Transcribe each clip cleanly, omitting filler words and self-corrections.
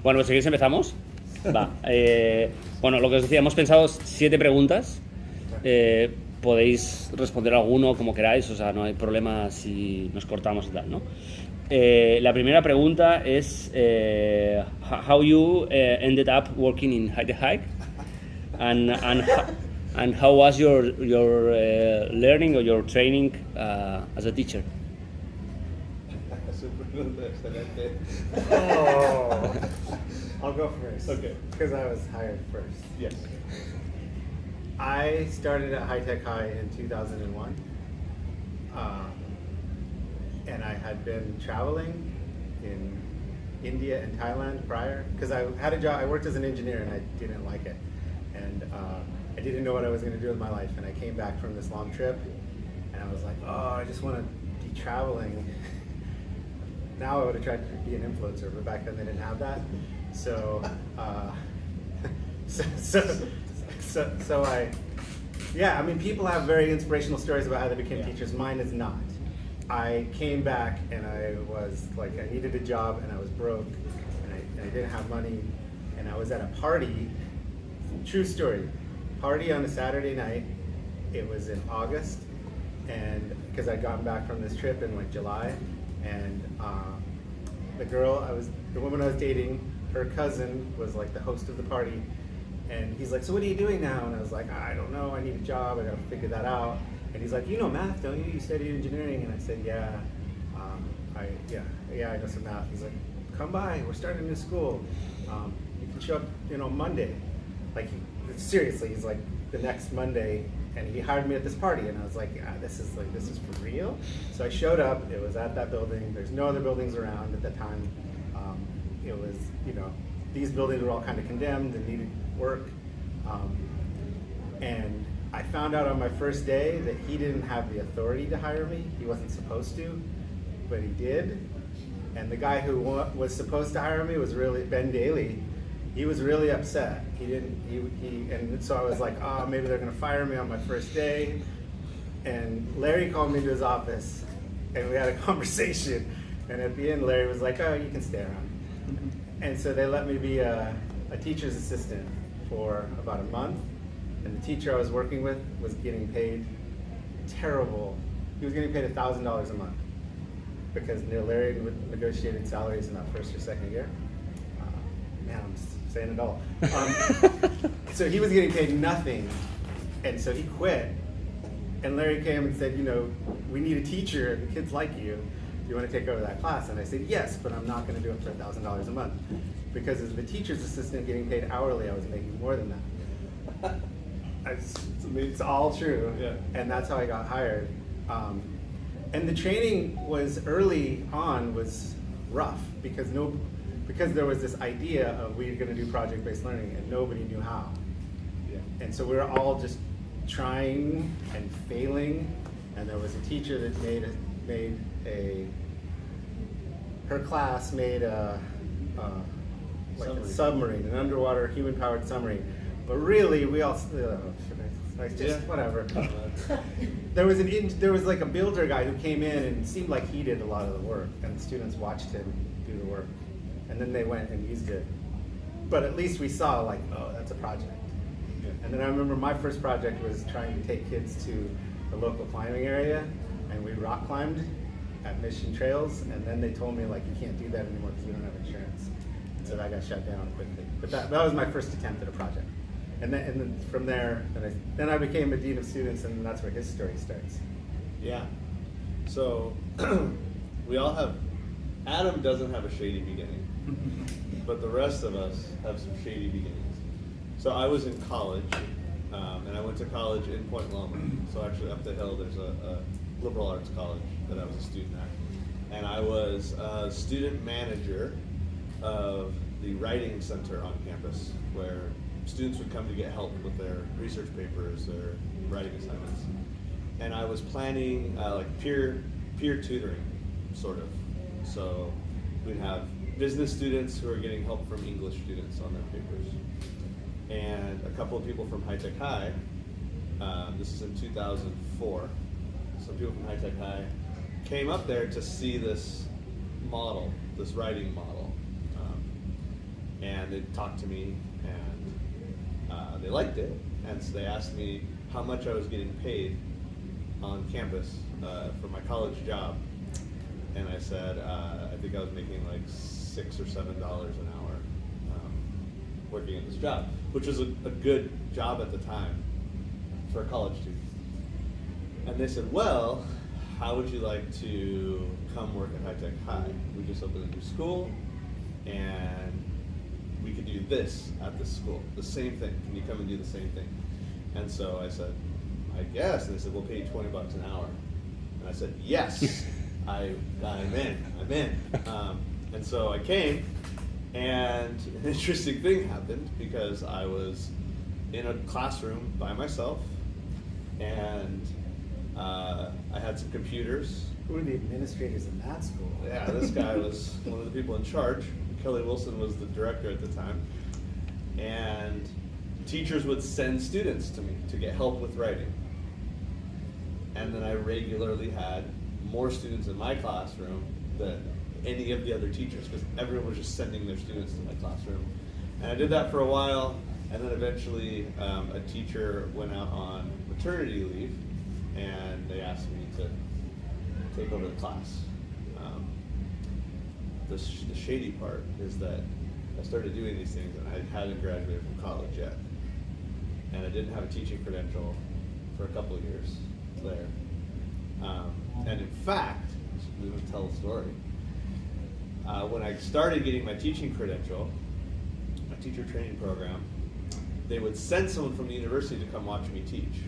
Bueno, pues si queréis empezamos. Va. Bueno, lo que os decía, hemos pensado 7 preguntas. Podéis responder alguno como queráis, o sea, no hay problema si nos cortamos y tal, ¿no? La primera pregunta es how you ended up working in Hike and how was your learning or your training as a teacher? Excelente. Oh, I'll go first. Okay. Because I was hired first. Yes. I started at High Tech High in 2001. And I had been traveling in India and Thailand prior. Because I had a job, I worked as an engineer and I didn't like it. And I didn't know what I was going to do with my life. And I came back from this long trip and I was like, oh, I just want to be traveling. Now I would have tried to be an influencer, but back then they didn't have that. So, so I mean, people have very inspirational stories about how they became teachers. Mine is not. I came back and I was like, I needed a job and I was broke and I didn't have money. And I was at a party, true story, party on a Saturday night. It was in August, and because I'd gotten back from this trip in like July. And the woman I was dating, her cousin was like the host of the party, and he's like, so what are you doing now? And I was like, I don't know, I need a job, I gotta figure that out. And he's like, you know math, don't you? You studied engineering. And I said, yeah, I know some math. He's like, come by, we're starting a new school. You can show up, Monday. Like, seriously, he's like, the next Monday. And he hired me at this party, and I was like, yeah, this is for real. So I showed up. It was at that building. There's no other buildings around at that time. It was, these buildings were all kind of condemned and needed work. And I found out on my first day that he didn't have the authority to hire me. He wasn't supposed to, but he did. And the guy who was supposed to hire me was really Ben Daly. He was really upset. And so I was like, oh, maybe they're gonna fire me on my first day. And Larry called me to his office and we had a conversation. And at the end, Larry was like, oh, you can stay around. And so they let me be a teacher's assistant for about a month. And the teacher I was working with was getting paid terrible. He was getting paid $1,000 a month because Larry negotiated salaries in that first or second year. Man, I'm saying it all. So he was getting paid nothing, and so he quit. And Larry came and said, we need a teacher, and the kids like you. Do you want to take over that class? And I said, yes, but I'm not going to do it for $1,000 a month. Because as the teacher's assistant getting paid hourly, I was making more than that. It's all true. Yeah. And that's how I got hired. And the training was early on was rough because there was this idea of we were going to do project-based learning and nobody knew how. Yeah. And so we were all just trying and failing. And there was a teacher that her class made a submarine, an underwater human-powered submarine. But really, we all whatever. There was like a builder guy who came in and it seemed like he did a lot of the work, and the students watched him do the work, and then they went and used it. But at least we saw like, oh, that's a project. Yeah. And then I remember my first project was trying to take kids to the local climbing area, and we rock climbed at Mission Trails, and then they told me like, you can't do that anymore because we don't have insurance. So that got shut down quickly. But that was my first attempt at a project. And then from there, then I became a dean of students, and that's where his story starts. Yeah. So we all have. Adam doesn't have a shady beginning, but the rest of us have some shady beginnings. So I was in college, and I went to college in Point Loma. So actually up the hill, there's a liberal arts college that I was a student at, and I was a student manager of the writing center on campus, where students would come to get help with their research papers, their writing assignments. And I was planning like peer tutoring, sort of. So we'd have business students who are getting help from English students on their papers. And a couple of people from High Tech High, this is in 2004, some people from High Tech High came up there to see this model, this writing model, and they talked to me, and they liked it, and so they asked me how much I was getting paid on campus for my college job, and I said I think I was making like $6 or $7 an hour working at this job, which was a good job at the time for a college student. And they said, well, how would you like to come work at High Tech High? We just opened a new school, and we could do this at this school, the same thing. Can you come and do the same thing? And so I said, I guess. And they said, we'll pay you $20 an hour. And I said, yes, I'm in. And so I came, and an interesting thing happened because I was in a classroom by myself, and I had some computers. Who were the administrators in that school? Yeah, this guy was one of the people in charge. Kelly Wilson was the director at the time. And teachers would send students to me to get help with writing. And then I regularly had more students in my classroom than any of the other teachers, because everyone was just sending their students to my classroom. And I did that for a while, and then eventually a teacher went out on maternity leave, and they asked me to take over the class. The shady part is that I started doing these things, and I hadn't graduated from college yet. And I didn't have a teaching credential for a couple of years there. And in fact, we would tell a story. When I started getting my teaching credential, my teacher training program, they would send someone from the university to come watch me teach.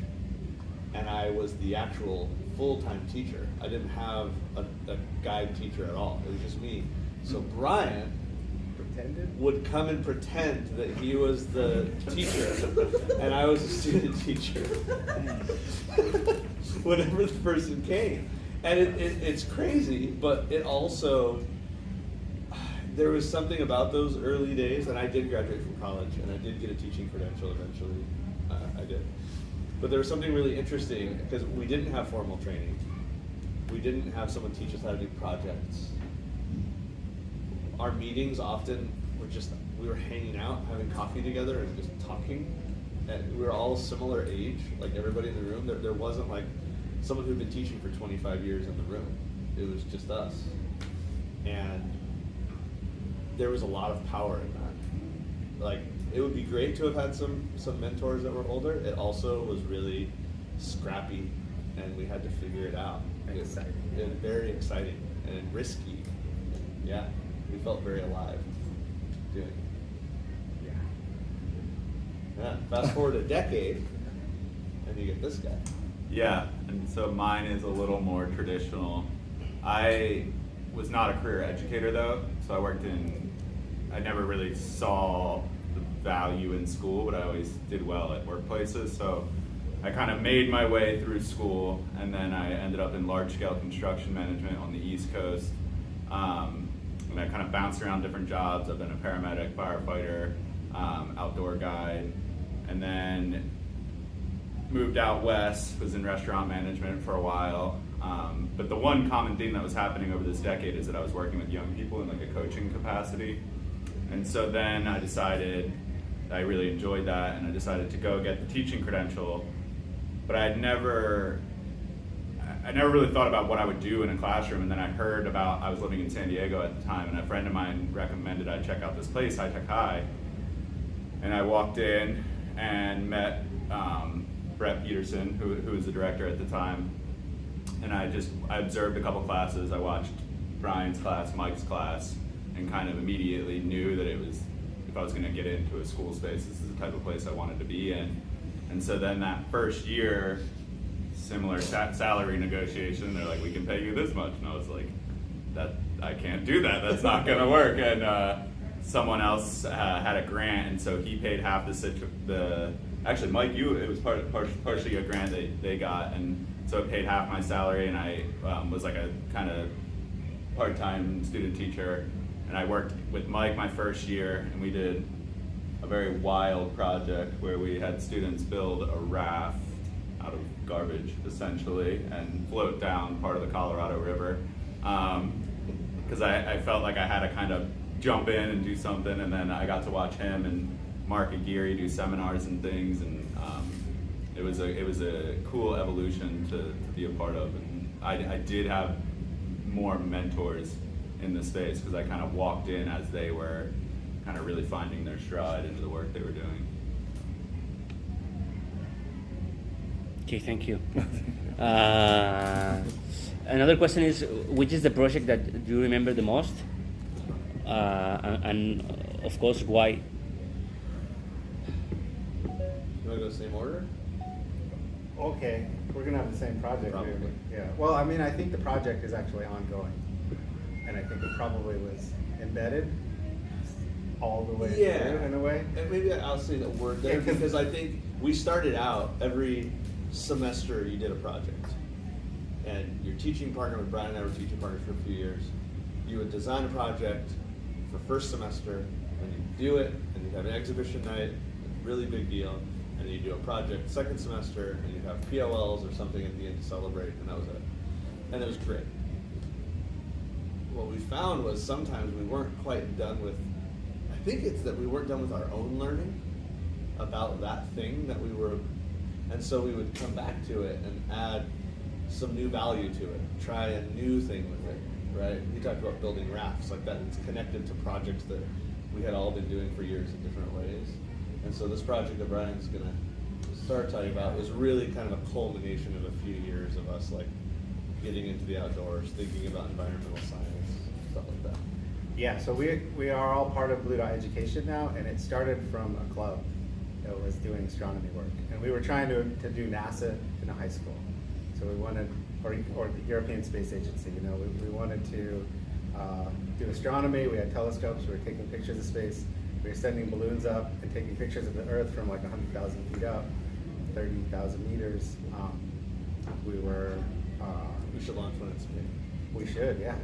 And I was the actual full-time teacher. I didn't have a guide teacher at all. It was just me. So Brian would come and pretend that he was the teacher, and I was a student teacher. Whenever the person came. And it's crazy, but it also, there was something about those early days, and I did graduate from college, and I did get a teaching credential eventually. I did. But there was something really interesting, because we didn't have formal training. We didn't have someone teach us how to do projects. Our meetings often were just, we were hanging out, having coffee together, and just talking. And we were all similar age, like everybody in the room. There wasn't like someone who'd been teaching for 25 years in the room. It was just us. And there was a lot of power in that. Like, it would be great to have had some mentors that were older. It also was really scrappy, and we had to figure it out. Exciting. It was very exciting and risky. Yeah, we felt very alive doing it. Yeah, fast forward a decade, and you get this guy. Yeah, and so mine is a little more traditional. I was not a career educator though, so I never really saw the value in school, but I always did well at workplaces. So I kind of made my way through school, and then I ended up in large-scale construction management on the East Coast. And I kind of bounced around different jobs. I've been a paramedic, firefighter, outdoor guide, and then moved out west, was in restaurant management for a while. But the one common thing that was happening over this decade is that I was working with young people in like a coaching capacity. And so then I decided I really enjoyed that, and I decided to go get the teaching credential. But I never really thought about what I would do in a classroom. And then I heard about, I was living in San Diego at the time, and a friend of mine recommended I check out this place, High Tech High. And I walked in and met Brett Peterson, who was the director at the time. And I observed a couple classes. I watched Brian's class, Mike's class, and kind of immediately knew that it was, if I was going to get into a school space, this is the type of place I wanted to be in. And so then that first year, similar salary negotiation, they're like, we can pay you this much. And I was like, I can't do that. That's not going to work. And someone else had a grant, and so he paid half actually, Mike, it was partially a grant they got, and so it paid half my salary, and I was like a kind of part-time student teacher, and I worked with Mike my first year, and we did a very wild project where we had students build a raft out of garbage, essentially, and float down part of the Colorado River. Because I felt like I had to kind of jump in and do something, and then I got to watch him and Mark Aguirre do seminars and things, and it was a cool evolution to be a part of. And I did have more mentors in the space because I kind of walked in as they were kind of really finding their stride into the work they were doing. Okay, thank you. Another question is, which is the project that you remember the most? And of course, why? You want to go same order? Okay, we're gonna have the same project. Probably. Yeah. Well, I mean, I think the project is actually ongoing, and I think it probably was embedded all the way through in a way. And maybe I'll say the word there because I think we started out every semester you did a project, and your teaching partner with Brian and I were teaching partners for a few years. You would design a project for first semester, and you'd do it, and you'd have an exhibition night, a really big deal, and then you'd do a project second semester, and you'd have POLs or something at the end to celebrate, and that was it. And it was great. What we found was sometimes we weren't quite done with, I think it's that we weren't done with our own learning about that thing that we were, and so we would come back to it and add some new value to it, try a new thing with it, right? We talked about building rafts, like that it's connected to projects that we had all been doing for years in different ways. And so this project that Brian's gonna start talking about was really kind of a culmination of a few years of us like getting into the outdoors, thinking about environmental science, stuff like that. Yeah, so we are all part of Blue Dot Education now, and it started from a club that was doing astronomy work. And we were trying to do NASA in a high school. So we wanted, or the European Space Agency, you know, we wanted to do astronomy. We had telescopes, we were taking pictures of space. We were sending balloons up and taking pictures of the Earth from like 100,000 feet up, 30,000 meters. We were... We should launch one in space. We should, yeah.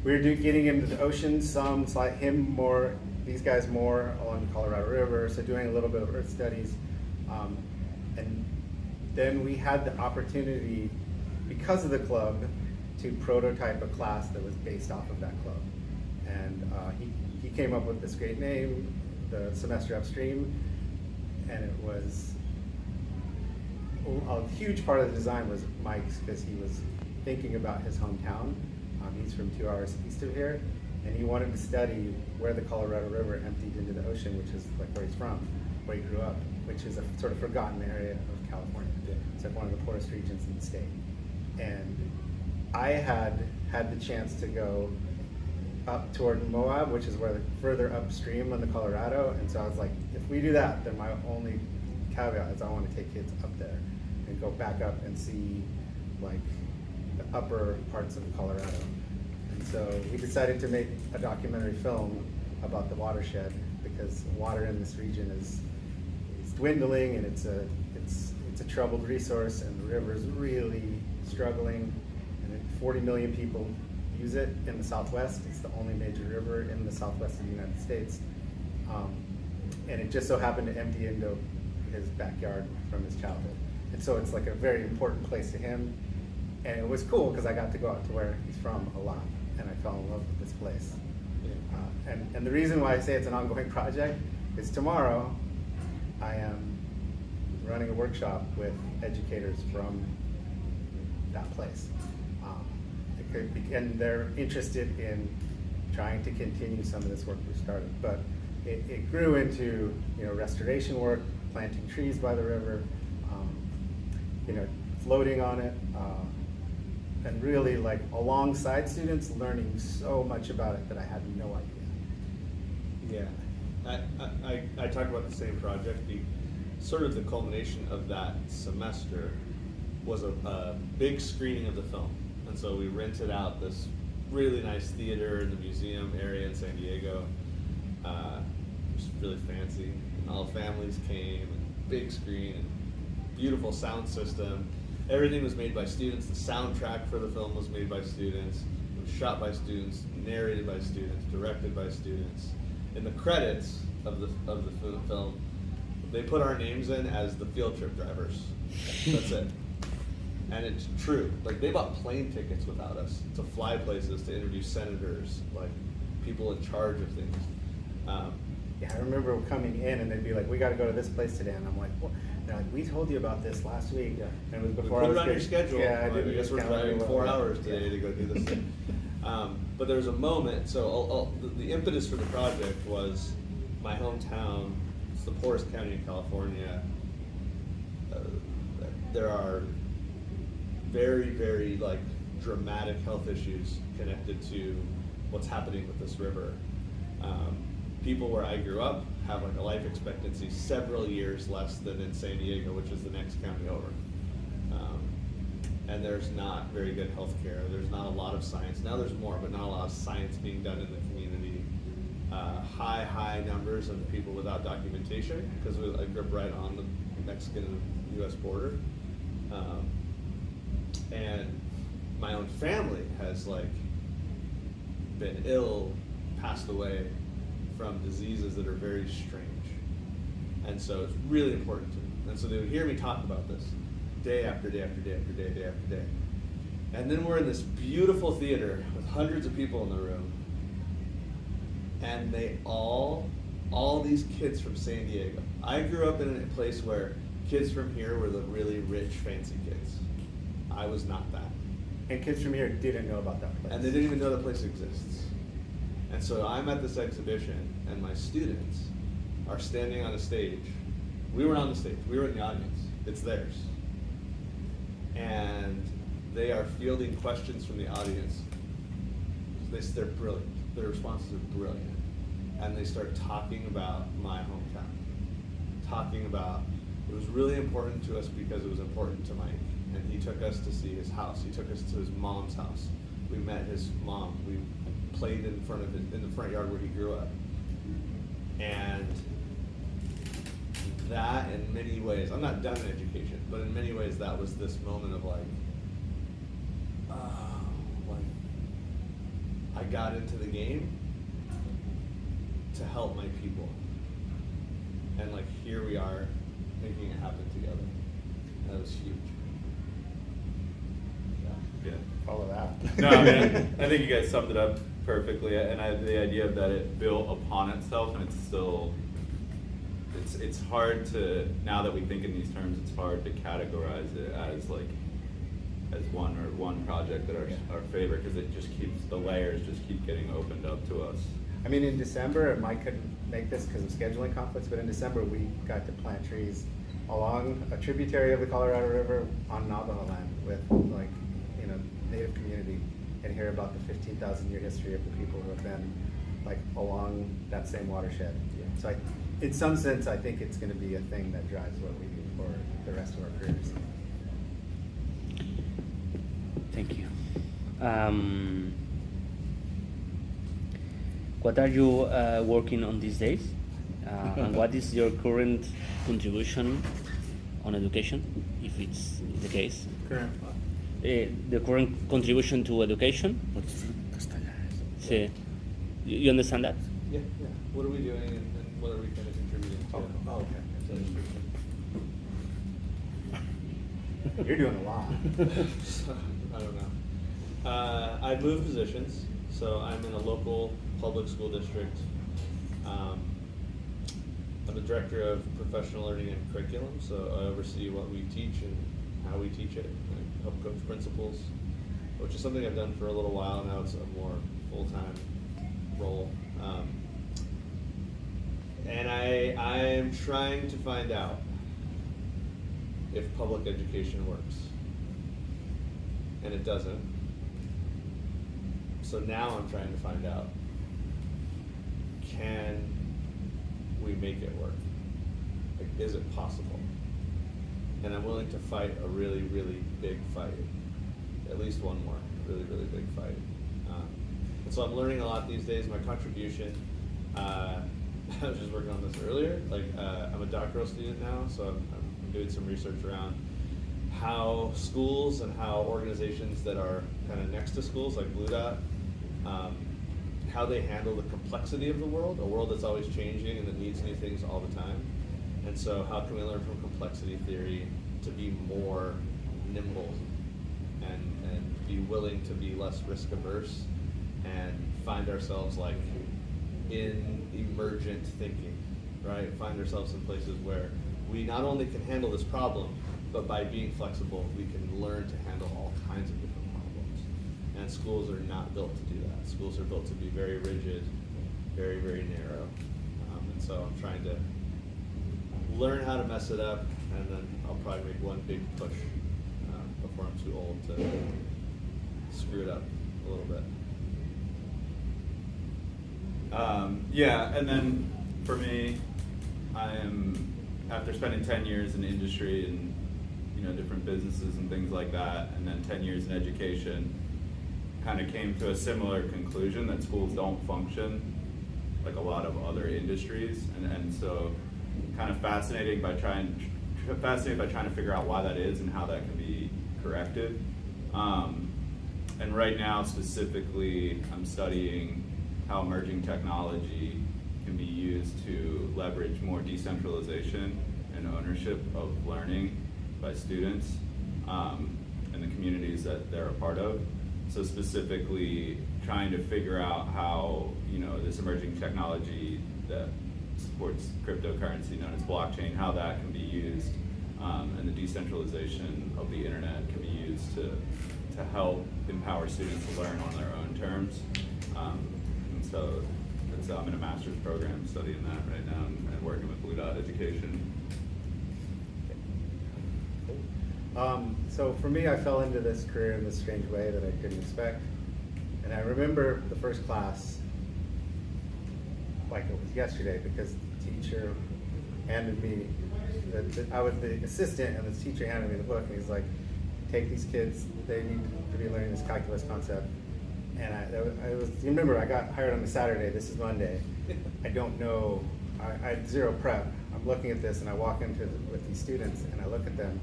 We were getting into the ocean, some, like him more, these guys more along the Colorado River, so doing a little bit of Earth studies. And then we had the opportunity, because of the club, to prototype a class that was based off of that club. And he came up with this great name, the Semester Upstream, and it was, a huge part of the design was Mike's, because he was thinking about his hometown. He's from 2 hours east of here, and he wanted to study where the Colorado River emptied into the ocean, which is like where he's from, where he grew up, which is a sort of forgotten area of California. It's like one of the poorest regions in the state. And I had the chance to go up toward Moab, which is where the further upstream on the Colorado, and so I was like, if we do that, then my only caveat is I want to take kids up there and go back up and see like the upper parts of Colorado. And so we decided to make a documentary film about the watershed, because water in this region is dwindling, and it's a troubled resource, and the river is really struggling. And 40 million people use it in the Southwest. It's the only major river in the Southwest of the United States. And it just so happened to empty into his backyard from his childhood. And so it's like a very important place to him. And it was cool because I got to go out to where he's from a lot, and I fell in love with this place. And the reason why I say it's an ongoing project is tomorrow I am running a workshop with educators from that place. And they're interested in trying to continue some of this work we started. But it grew into, you know, restoration work, planting trees by the river, you know, floating on it, and really like alongside students learning so much about it that I had no idea. Yeah, I talked about the same project. Sort of the culmination of that semester was a big screening of the film. And so we rented out this really nice theater in the museum area in San Diego. It was really fancy, and all families came, and big screen, and beautiful sound system. Everything was made by students. The soundtrack for the film was made by students. It was shot by students, narrated by students, directed by students. In the credits of the film, They put our names in as the field trip drivers. That's it. And it's true. Like, they bought plane tickets without us to fly places, to interview senators, like people in charge of things. Yeah, I remember coming in and they'd be like, "We got to go to this place today," and I'm like, "What?" They're like, "We told you about this last week." Yeah. And it was We before put I was it on your good. schedule. Yeah, I Like, didn't I guess we're count it driving well. 4 hours today Yeah. to go do this thing. But there was a moment, so the impetus for the project was my hometown. It's the poorest county in California. There are very, very like dramatic health issues connected to what's happening with this river. People where I grew up have like a life expectancy several years less than in San Diego, which is the next county over. And there's not very good health care. There's not a lot of science. Now there's more, but not a lot of science being done in the community. High numbers of people without documentation, because I grew up right on the Mexican-U.S. border. And my own family has like been ill, passed away from diseases that are very strange. And so it's really important to me. And so they would hear me talk about this day after day after day after day, day after day. And then we're in this beautiful theater with hundreds of people in the room. And they all these kids from San Diego. I grew up in a place where kids from here were the really rich, fancy kids. I was not that. And kids from here didn't know about that place. And they didn't even know the place exists. And so I'm at this exhibition, and my students are standing on a stage. We weren't on the stage, we were in the audience. It's theirs. And they are fielding questions from the audience. They're brilliant. Their responses are brilliant. And they start talking about my hometown. It was really important to us because it was important to Mike. And he took us to see his house. He took us to his mom's house. We met his mom. We played in the front yard where he grew up. And that, in many ways, I'm not done in education, but in many ways that was this moment of like, I got into the game to help my people. And like, here we are making it happen together. And that was huge. Yeah. Follow that. No, I mean, I think you guys summed it up perfectly, and the idea that it built upon itself, and it's still, it's hard to, now that we think in these terms, it's hard to categorize it as like, as one project that our favorite, because it just keeps, the layers just keep getting opened up to us. I mean, in December, Mike couldn't make this because of scheduling conflicts, but in December we got to plant trees along a tributary of the Colorado River on Navajo land with like, Native community, and hear about the 15,000-year history of the people who have been like along that same watershed. Yeah. So in some sense, I think it's going to be a thing that drives what we do for the rest of our careers. Thank you. What are you working on these days? And what is your current contribution on education, if it's the case? Current. The current contribution to education? Sí. You understand that? Yeah. What are we doing, and what are we kind of contributing to? Oh, okay. to education? You're doing a lot. I don't know. I've moved positions, so I'm in a local public school district. I'm the director of professional learning and curriculum, so I oversee what we teach and how we teach it. I help coach principals, which is something I've done for a little while. Now it's a more full-time role. And I'm trying to find out if public education works. And it doesn't. So now I'm trying to find out, can we make it work? Like, is it possible? And I'm willing to fight a really, really big fight. At least one more really, really big fight. And so I'm learning a lot these days. My contribution, I was just working on this earlier. Like, I'm a doctoral student now, so I'm doing some research around how schools and how organizations that are kind of next to schools, like Blue Dot, how they handle the complexity of the world, a world that's always changing and that needs new things all the time, And so how can we learn from complexity theory to be more nimble and be willing to be less risk averse and find ourselves like in emergent thinking, right? Find ourselves in places where we not only can handle this problem, but by being flexible, we can learn to handle all kinds of different problems. And schools are not built to do that. Schools are built to be very rigid, very, very narrow. And so I'm trying to learn how to mess it up, and then I'll probably make one big push before I'm too old to screw it up a little bit. Yeah, and then for me, I am, after spending 10 years in industry and different businesses and things like that, and then 10 years in education, kind of came to a similar conclusion that schools don't function like a lot of other industries, and so kind of fascinated by trying to figure out why that is and how that can be corrected. And right now specifically, I'm studying how emerging technology can be used to leverage more decentralization and ownership of learning by students and the communities that they're a part of. So specifically trying to figure out how this emerging technology that supports cryptocurrency known as blockchain, how that can be used, and the decentralization of the internet can be used to help empower students to learn on their own terms. And so I'm in a master's program studying that right now and working with Blue Dot Education. So for me, I fell into this career in this strange way that I didn't expect. And I remember the first class like it was yesterday, because the teacher handed me, I was the assistant, and the teacher handed me the book, and he's like, take these kids, they need to be learning this calculus concept. And you remember, I got hired on a Saturday, this is Monday. I don't know, I had zero prep. I'm looking at this, and I walk with these students, and I look at them,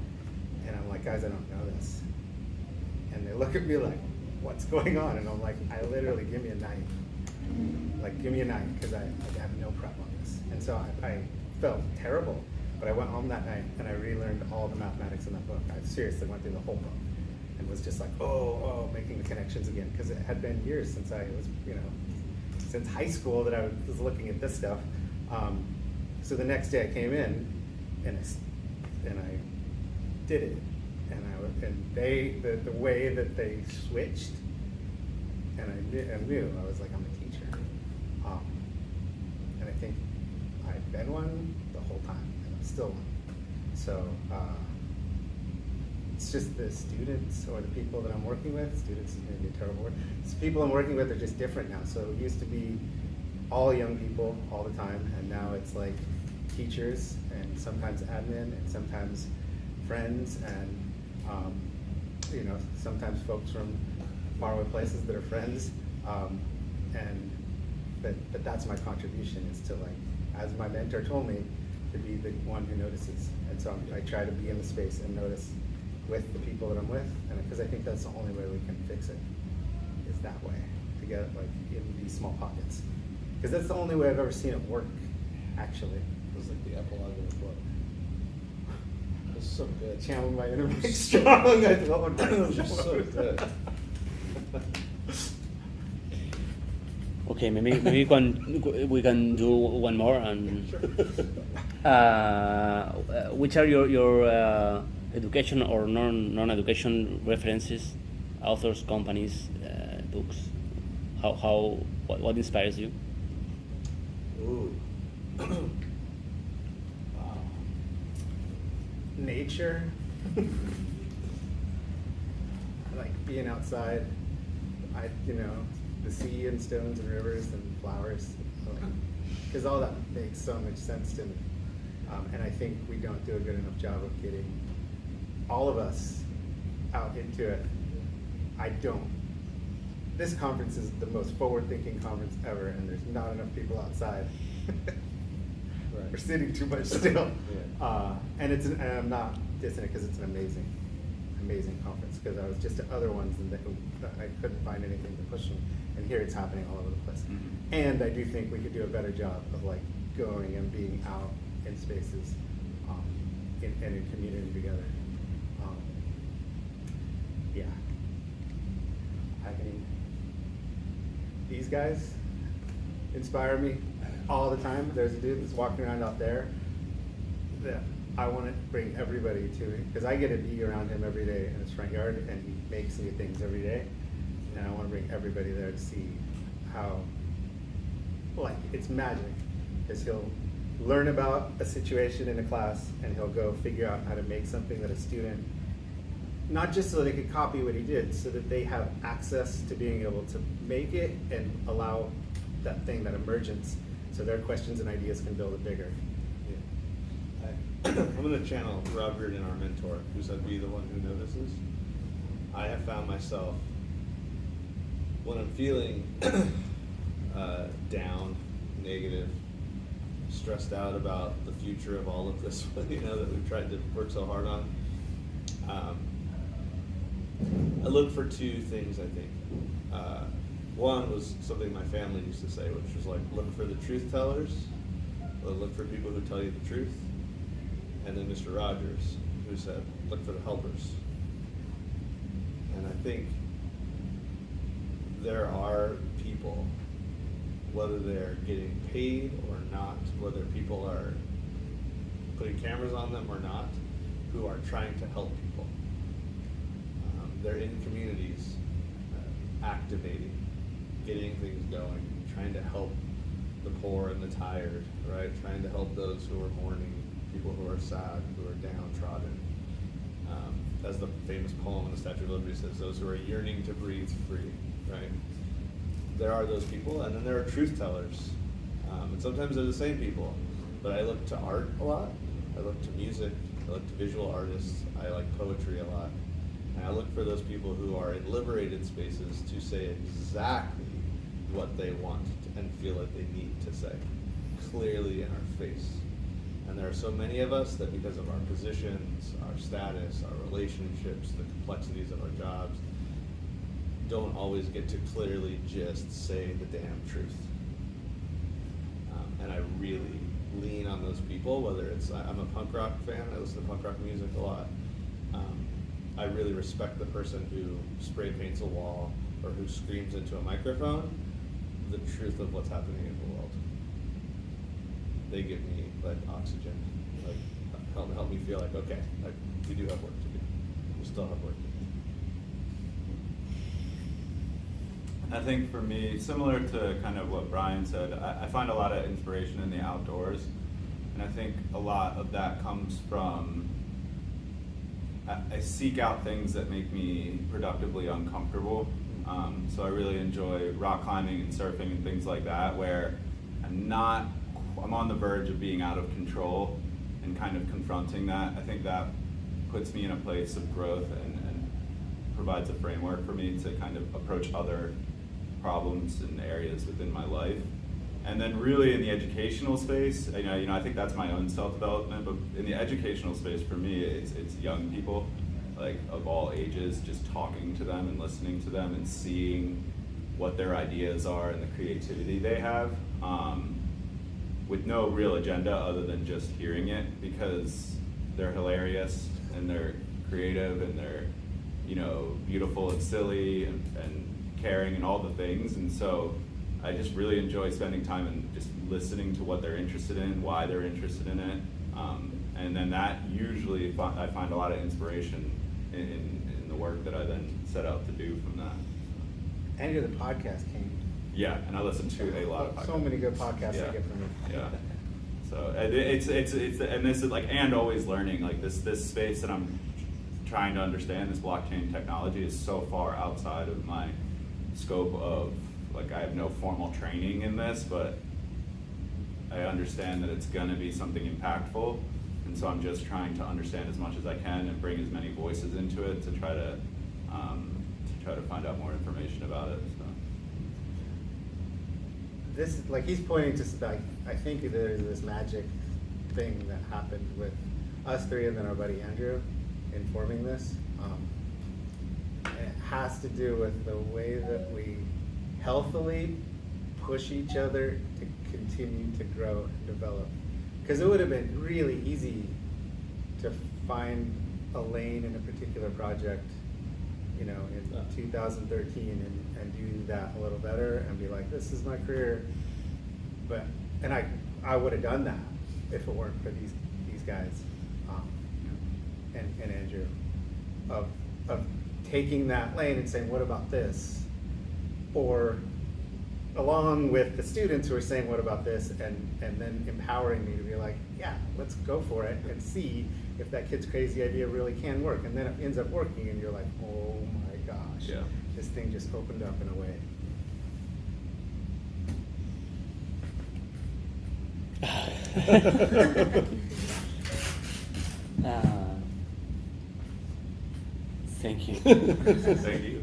and I'm like, guys, I don't know this. And they look at me like, what's going on? And I'm like, literally, give me a night. Like, give me a night, because I have no prep on this. And so I felt terrible, but I went home that night, and I relearned all the mathematics in that book. I seriously went through the whole book, and was just like, making the connections again, because it had been years since I was, since high school that I was looking at this stuff. So the next day I came in, and I did it, and the way that they switched, and I knew I was like, I'm a teacher, and I think I've been one the whole time, and I'm still one. So it's just the students or the people that I'm working with. Students is maybe a terrible word. It's people I'm working with are just different now. So it used to be all young people all the time, and now it's like teachers and sometimes admin and sometimes friends and sometimes folks from faraway places that are friends. But that's my contribution, is to, like, as my mentor told me, to be the one who notices. And so I try to be in the space and notice with the people that I'm with, and because I think that's the only way we can fix it, is that way, to get like in these small pockets. Because that's the only way I've ever seen it work, actually. It was like the epilogue of the book. It was so good. Channel my inner voice strong. I love it. It was so good. Okay, maybe we can do one more. And which are your education or non-education references, authors, companies, books? What inspires you? Ooh. Wow. Nature. Like being outside. The sea and stones and rivers and flowers. Because all that makes so much sense to me. And I think we don't do a good enough job of getting all of us out into it. This conference is the most forward-thinking conference ever, and there's not enough people outside. Right. We're sitting too much still. Yeah. And I'm not dissing it, because it's an amazing conference, because I was just at other ones and I couldn't find anything to push them, and here it's happening all over the place. Mm-hmm. And I do think we could do a better job of like going and being out in spaces and in community together. Yeah. These guys inspire me all the time. There's a dude that's walking around out there that I want to bring everybody to me, because I get to be around him every day in his front yard, and he makes new things every day. And I want to bring everybody there to see how, like, it's magic. Because he'll learn about a situation in a class, and he'll go figure out how to make something that a student, not just so they could copy what he did, so that they have access to being able to make it and allow that thing, that emergence, so their questions and ideas can build it bigger. I'm going to channel Robert and our mentor, who said be the one who notices. I have found myself, when I'm feeling down, negative, stressed out about the future of all of this, that we've tried to work so hard on, I look for two things, I think. One was something my family used to say, which was like, look for the truth tellers, or look for people who tell you the truth. And then Mr. Rogers, who said, look for the helpers. And I think there are people, whether they're getting paid or not, whether people are putting cameras on them or not, who are trying to help people. They're in communities, activating, getting things going, trying to help the poor and the tired, right? Trying to help those who are mourning, people who are sad, who are downtrodden. As the famous poem in the Statue of Liberty says, those who are yearning to breathe free, right? There are those people, and then there are truth tellers. And sometimes they're the same people, but I look to art a lot. I look to music, I look to visual artists, I like poetry a lot. And I look for those people who are in liberated spaces to say exactly what they want and feel that they need to say, clearly in our face. And there are so many of us that because of our positions, our status, our relationships, the complexities of our jobs, don't always get to clearly just say the damn truth. And I really lean on those people, whether it's, I'm a punk rock fan, I listen to punk rock music a lot. I really respect the person who spray paints a wall or who screams into a microphone the truth of what's happening in the world. They give me like oxygen, like help me feel like, okay, like we do have work to do. We still have work to do. I think for me, similar to kind of what Brian said, I find a lot of inspiration in the outdoors. And I think a lot of that comes from, I seek out things that make me productively uncomfortable. So I really enjoy rock climbing and surfing and things like that, where I'm on the verge of being out of control and kind of confronting that. I think that puts me in a place of growth and provides a framework for me to kind of approach other problems and areas within my life. And then really in the educational space, I think that's my own self-development, but in the educational space for me, it's young people, like of all ages, just talking to them and listening to them and seeing what their ideas are and the creativity they have, with no real agenda other than just hearing it, because they're hilarious and they're creative and they're, beautiful and silly and caring and all the things. And so I just really enjoy spending time and just listening to what they're interested in, why they're interested in it. And then that usually I find a lot of inspiration in the work that I then set out to do from that. And you're the podcast king. Yeah, and I listen to a lot of podcasts. So many good podcasts I get from you. Yeah. So it's and this is like, and always learning, like this space that I'm trying to understand, this blockchain technology, is so far outside of my scope of, like, I have no formal training in this, but I understand that it's going to be something impactful, and so I'm just trying to understand as much as I can and bring as many voices into it to try to find out more information about it. So. This, like, he's pointing to, like, I think there's this magic thing that happened with us three and then our buddy Andrew in forming this. And it has to do with the way that we healthily push each other to continue to grow and develop. Because it would have been really easy to to find a lane in a particular project, you know, in 2013 and do that a little better and be like, this is my career. And I would have done that if it weren't for these guys and Andrew, of taking that lane and saying, what about this? Or along with the students who are saying, what about this? And then empowering me to be like, yeah, let's go for it and see if that kid's crazy idea really can work. And then it ends up working and you're like, oh my gosh, this thing just opened up in a way. Thank you. Thank you.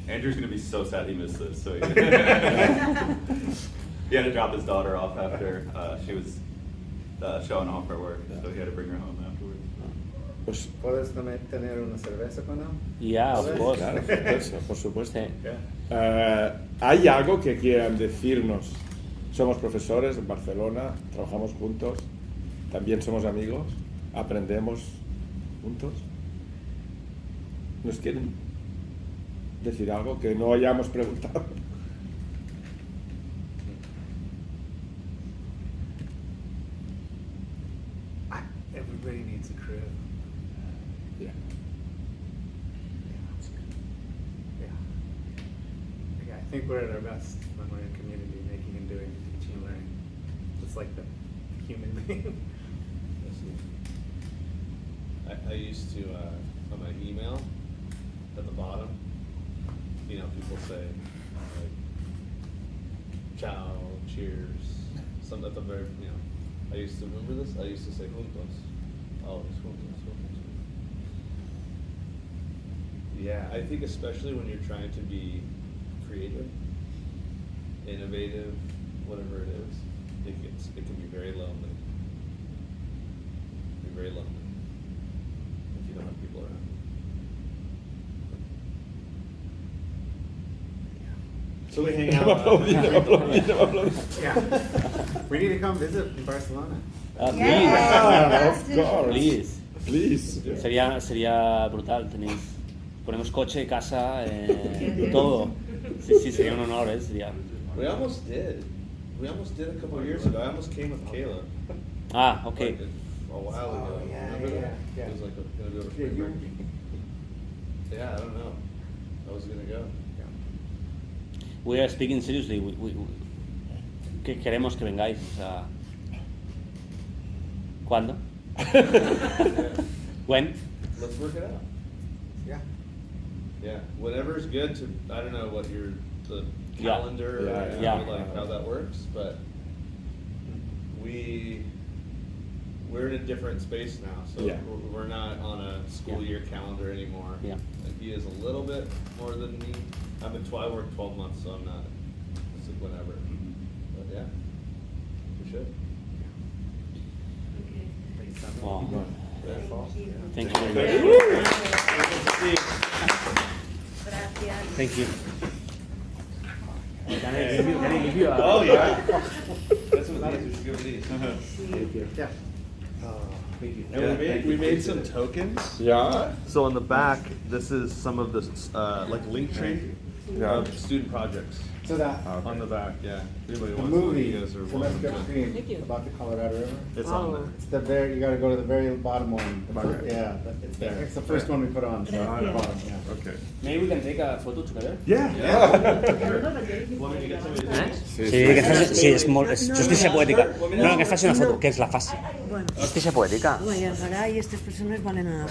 Andrew's gonna be so sad he missed this. So he had to drop his daughter off after she was showing off her work, so he had to bring her home afterwards. Pues, ¿Puedes tener una cerveza con él? Yeah, of course. claro, por supuesto. Sí. Yeah. ¿Hay algo que quieran decirnos? Somos profesores en Barcelona, trabajamos juntos, también somos amigos, aprendemos juntos. ¿Nos quieren decir algo que no hayamos preguntado? Everybody needs a crew. Yeah. Yeah, I think we're at our best when we're in community, making and doing, teaching and learning. It's like the human being. I used to, on my email, at the bottom, you know, people say, like, ciao, cheers, something at the very, you know, I used to, remember this? I used to say juntos. Always juntos. Yeah, I think especially when you're trying to be creative, innovative, whatever it is, it can be very lonely. Very lonely if you don't have people around. So we hang out. Yeah. We need to come visit in Barcelona. Please. Sería brutal. Ponemos coche, casa, todo. Sí, sería un honor, sería. We almost did a couple of years ago. I almost came with Kayla. Ah, okay. Like a while ago. Oh, yeah, Remember that? yeah. It was like gonna go to spring break. Yeah, I don't know. I was gonna go. We are speaking seriously. Que queremos que vengáis. O sea, ¿cuándo? When? Let's work it out. Yeah. Yeah, whatever's good to, I don't know what the Yeah. calendar, Yeah. like how that works, but we're in a different space now, so Yeah. we're not on a school year calendar anymore. Yeah. Like he is a little bit more than me. I work 12 months, so I'm not, it's like whenever. But yeah, we should. Wow. Yeah. Thank you. Thank you. Can I give you a... Oh yeah. That's what it is. We should go with these. Yeah. And we made some tokens. Yeah. So on the back, this is some of the like link tree of student projects. So that On the back, yeah. Anybody the wants movie, you guys are so let's welcome go to. screen about the Colorado River. It's on there. It's you gotta go to the very bottom one. Yeah, it's there. It's the first one we put on. So on the bottom, yeah. Okay. Maybe we can take a photo together? Yeah. Want me to get some of these? Sí, és justícia poètica. No, que faci una foto, que és la faci. Bueno, Justícia poètica. vaya, Garay y estas personas valen a...